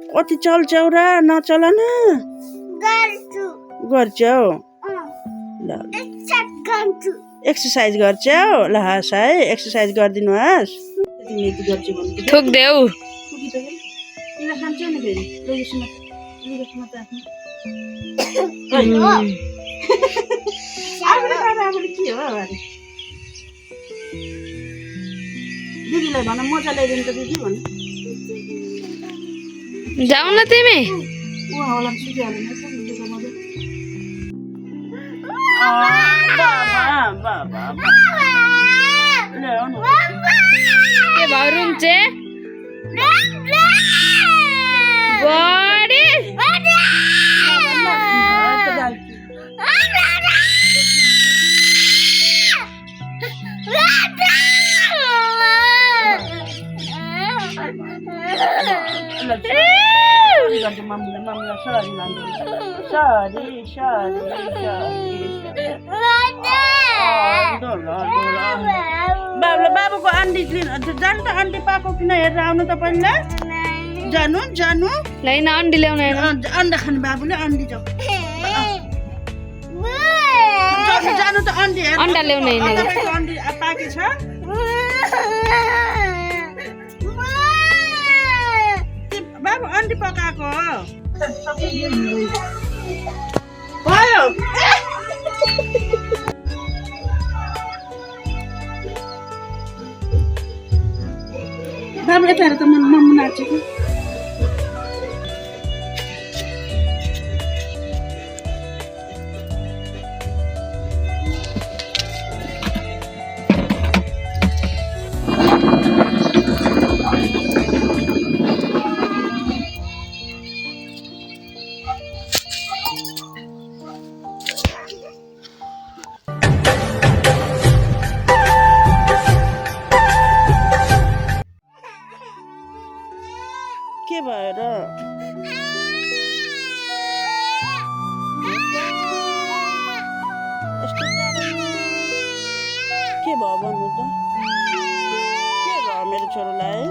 कति चल्छौ र नचल न गर्छौ ल एक्सर्साइज गर्छौ ल हस् है एक्सर्साइज गरिदिनुहोस् थुक देऊ खान्छ नि फेरि के हो दिदीलाई भन मजा ल्याइदिनु त दिदी भन जाऊ न तिमी होला सुतिहाल्नु के भयो रुम चाहिँ बडी बाबुको अन्डी जानु त अन्डी पाएको किन हेरेर आउनु तपाईँले जानु जानु लैन अन्डी ल्याउन अन्डा खाने बाबुले अन्डी जाऊ जानु त अन्डी अन्डा ल्याउन अन्डी पाकेछ बाबु अन्डी पकाएको भयो बाबु यता हेर त मम्मी नाचेको के भएर के भयो भन्नु त के भयो मेरो छोरोलाई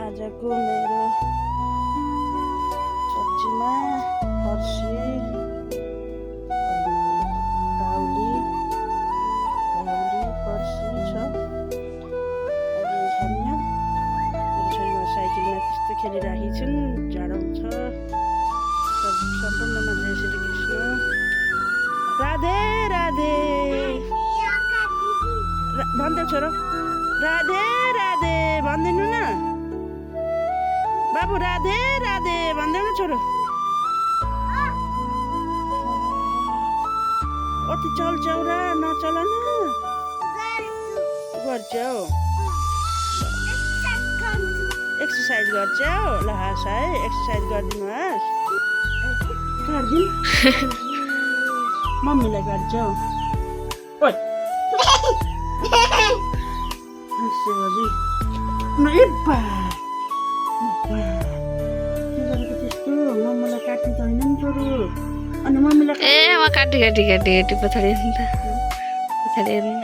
आजको मेरो सब्जीमा फर्सी काउली फर्सी छ मेरो साइकलमा त्यस्तो खेलिराखेकी छिन् झाडो छ सम्पूर्णमा जय श्री कृष्ण राधे राधे भन्दै छोरो राधे राधे भनिदिनु न बाबु राधे राधे भन्दै न छोरो कति चल्छौ र नचल न गर्छौ एक्सर्साइज गर्छौ ल हस् है एक्सर्साइज गरिदिनुहोस् मम्मीलाई गर्छौ त्यस्तो मम्मीलाई काट्नु त होइन नि छोरो अनि मम्मीलाई ए म काटी पछाडि हेर्नु त पछाडि हेर्नु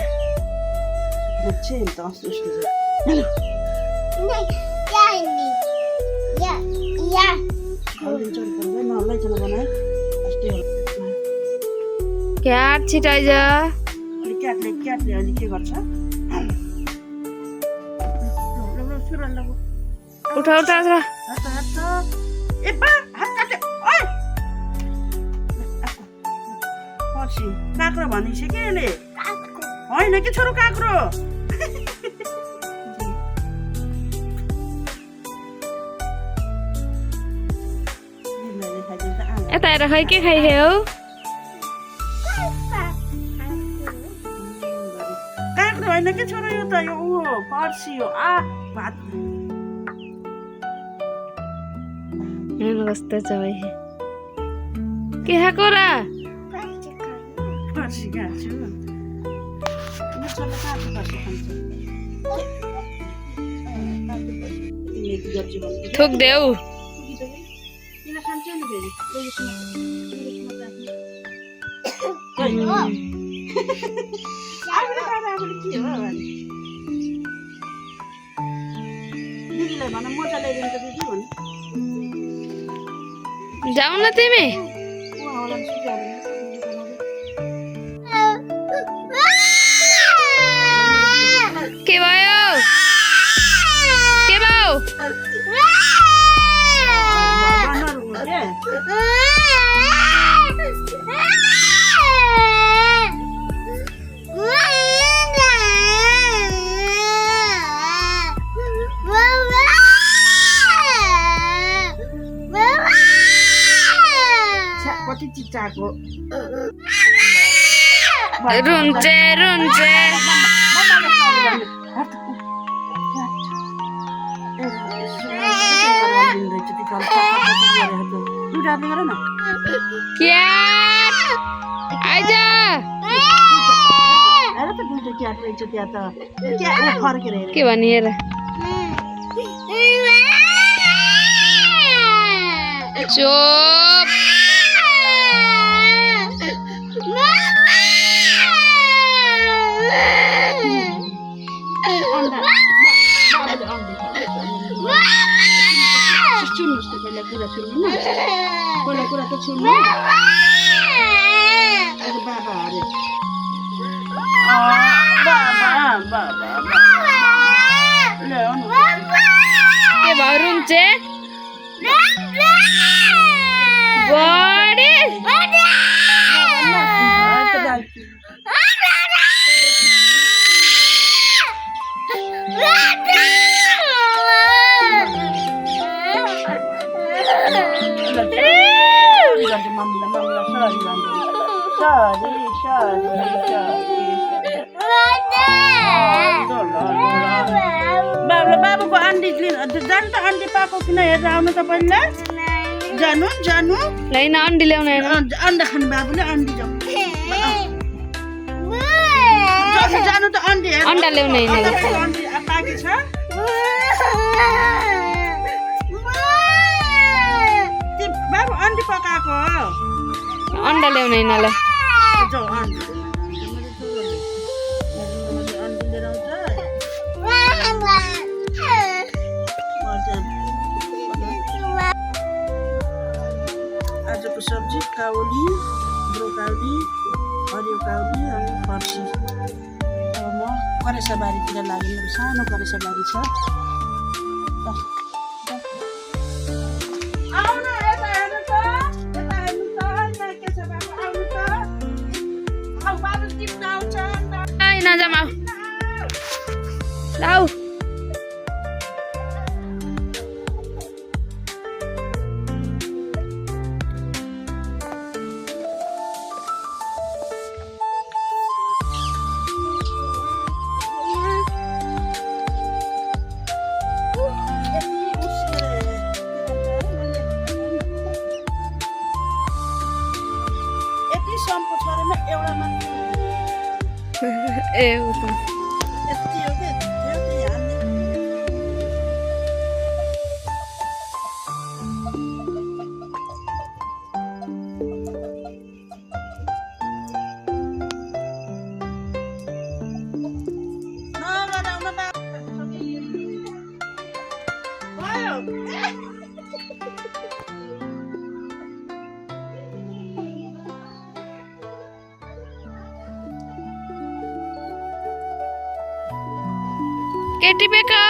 क्याट छिटाइज क्याटले अहिले के गर्छ उठा काँक्रो भनिसक्यो यसले होइन कि छोरो काँक्रो यता हेर खै के खाइख्यौ काँक्रो होइन कि छोरो यो त यो फर्सी हो भात कस्तो छ भाइ के खाएको र फर्सी खान्छु थुक देऊ खान्छ नि फेरि दिदीलाई भन मोजा ल्याइदिन्छ दिदी भन्नु जाऊ न तिमी के भयो के भयो कति चिच्चाको रुन्चे रुन्चे क्या आइज के भने हेर चुप सुन्नुहोस् त पहिला कुरा सुन्नु न पहिला कुरा त सुन्नु बाबा अरे के भयो रुन्चे बडी बाबुको अन्डी जानु त अन्डी पाएको किन हेरेर आउनु त पहिला जानु जानु लैन अन्डी ल्याउन अन्डा खानु बाबुले अन्डी जाऊ जानु त अन्डी अन्डा ल्याउन अन्डी पाके छ बाबु अन्डी पकाएको अन्डा ल्याउन ल जाऊ अन्डी आजको सब्जी काउली ब्रोकाउली हरियो काउली अनि फर्सी अब म करेसाबारीतिर लाग्यो मेरो सानो करेसाबारी छ आउनु यता हेर्नु त यता हेर्नु त यहाँ के छ बाबु आउनु त आउ बाबु टिप्न आउँछ नजाऊ लाउ सम्पो छोरीमा एउटा मात्र ए यति हो कि एउटै हाल्ने नगराउन भयो केटी बेका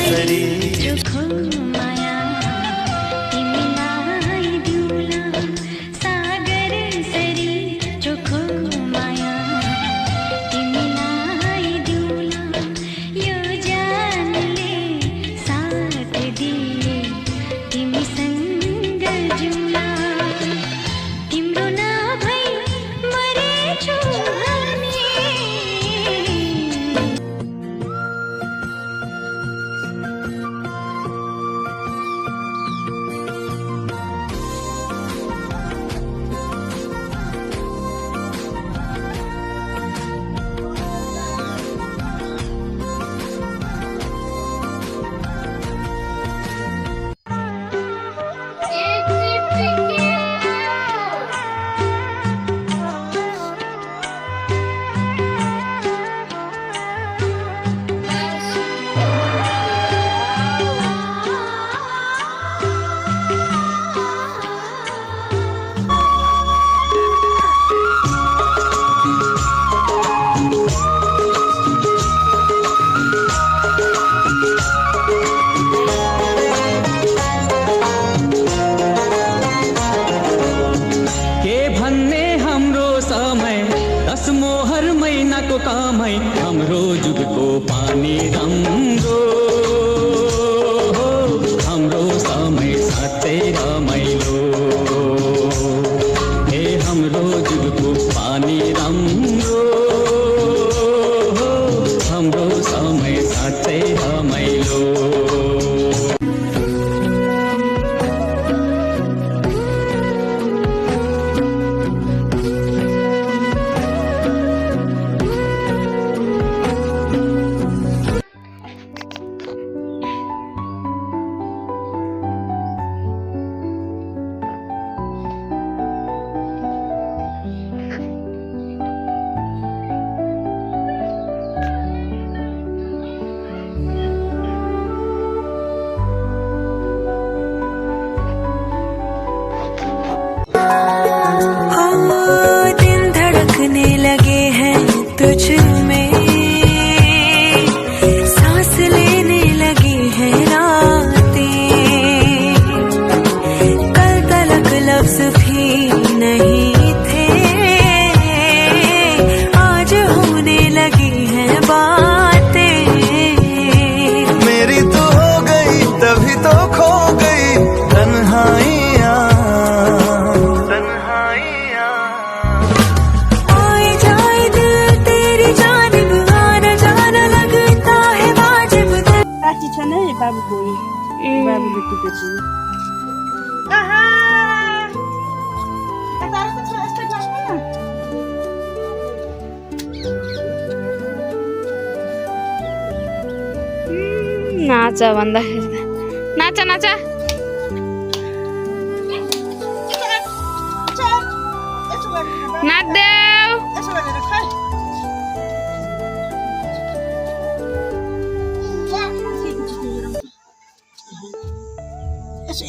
सरी मोहर महिनाको कामै हाम्रो जुगको पानी रङ्गो हाम्रो समय साँच्चै रमाइलो हे हाम्रो जुगको पानी रङ्गो हाम्रो समय साँच्चै रमाइलो लगे हैं तुझ में सांस लेने लगी है रातें कल तलक लफ्ज भी नहीं थे आज होने लगी हैं बातें मेरी तो हो गई तभी तो खो गई तन्हाइयाँ बाबु गयो बाबुले टिपेपछि नाच भन्दाखेरि नाच नाच नाच्देऊ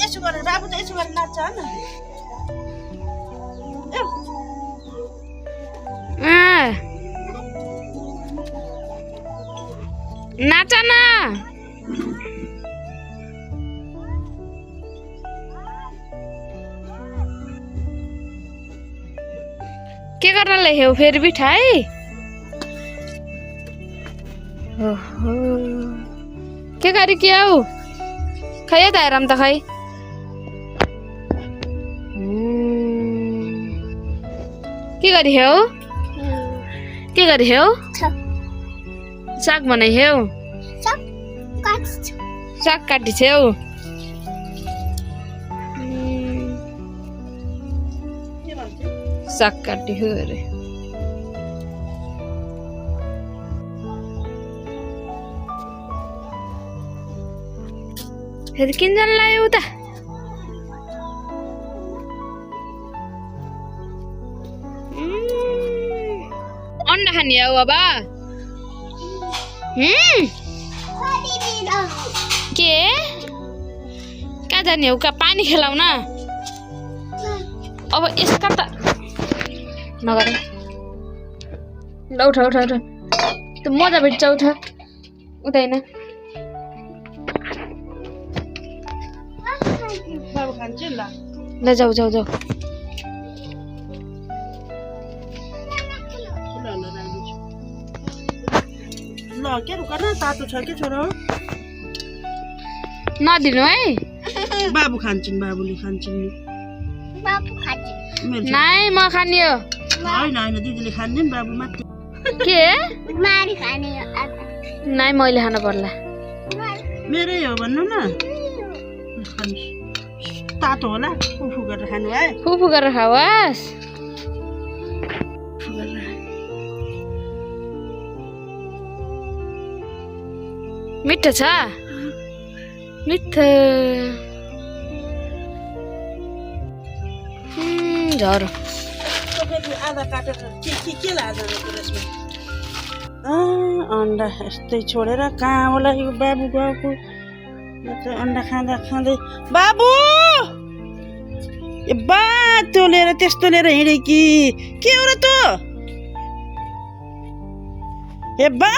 यसो गरेर बाबु त यसो गरेर नाच्छ न नाच न के गरेर ल्यायो फेरि बिठाई के गरी के हौ खै त हेरम त खै के गरी हेउ के गरी हेउ साग बनाइ हेउ साग काटी छेउ साग काटी हो अरे फेरि किनजना लाग्यो उता अन्डा खाने हो अब के कहाँ जाने हो पानी खेलाउन अब यसका त नगर ल उठ उठ उठ त मजा भेट्छ उठ उठ्दैन खान्छे ल ल जाऊ जाऊ जाऊ ल के रुका न तातो छ के छोरो नदिनु है बाबु खान्छन् बाबुले खान्छन् नि नाइ म खाने हो होइन होइन दिदीले खाने नि बाबु मात्र के नाइ मैले खानु पर्ला मेरै हो भन्नु न खानुहोस् तातो होला फुफु गरेर खानु है फुफु गरेर खाओस् मिठो छ मिठो झरो आधा काटेर के लाग्दैन त्यसमा अन्डा यस्तै छोडेर कहाँ होला यो बाबु गएको अन्डा खाँदा खाँदै बाबु ए बा त्यो लिएर त्यस्तो लिएर हिँडे कि के हो र त ए बा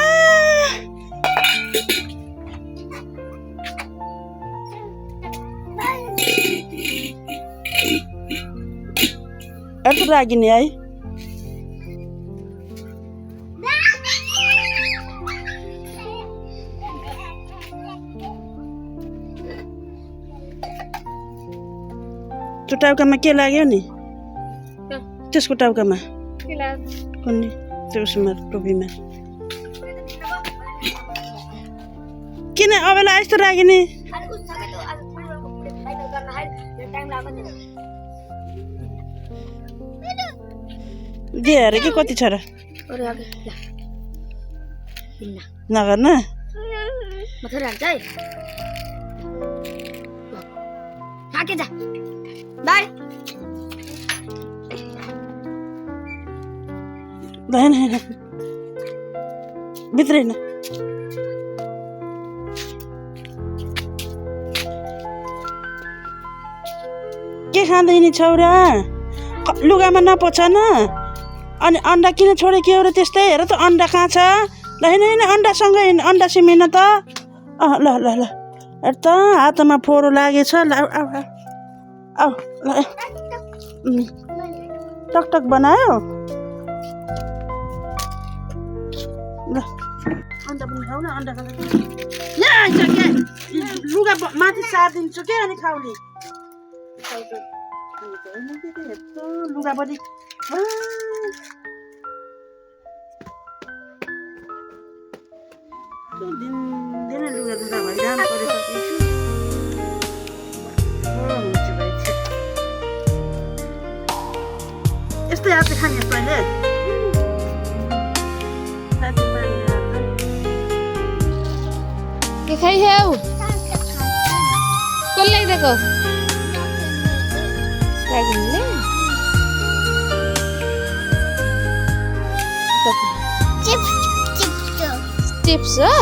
अर्को रागिने है त्यो टाउकामा के लाग्यो नि त्यसको टाउकामा कुन्नी त्यो उसमा टोपीमा किन अबेला यस्तो रागिने दे अरे के कति छ र नगर्न होइन होइन भित्रै न के खाँदैन छौरा लुगामा नपोछ न अनि अन्डा किन छोडे के हो र त्यस्तै हेर त अन्डा कहाँ छ ल होइन होइन अन्डासँगै अन्डा सिमेन त ल ल ल हेर त हातमा फोरो लागेछ ल आऊ ल टकटक बनायो ल अन्डा पनि खाऊ न अन्डा खाँदा यहाँ आइज के लुगा माथि सारिदिन्छु के अनि खाउली लुगा पनि दिन लुगा लुगा भइरहनु परिसकेछु यस्तै हातले खाने पहिले के खाइहेउ कसलाई दिएको रागिनीले चिप्स हो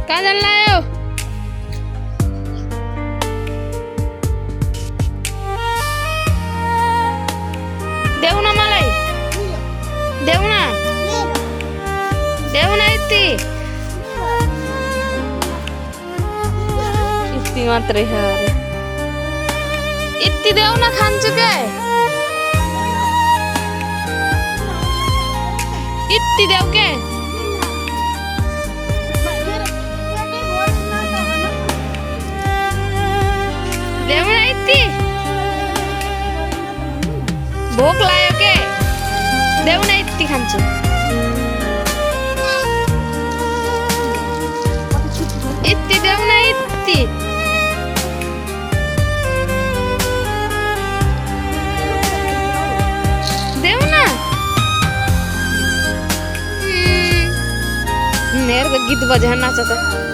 कहाँ जान लायो देऊ न मलाई देऊ न यति यति मात्रै छ अरे यति देऊ न खान्छु के यति देऊ के देऊ न यति भोक लाग्यो के देऊ न यति खान्छु यति देऊ न यति देऊ न नेर गीत बजा नाच त